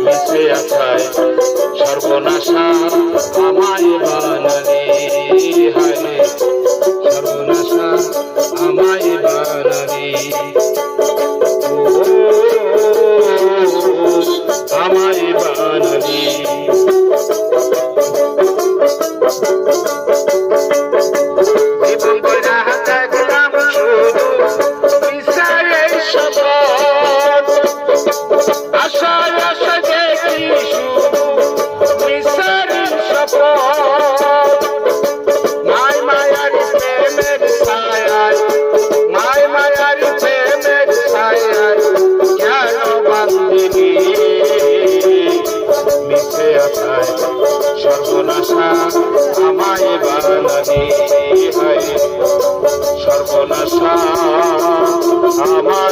মিশে আছায় সর্বনাশা আমায় বানালে হায় সর্বনাশা আমায় বানালে আমায় বানালে সর্বনাশা আমায় বানালে হায় সর্বনাশা আমায়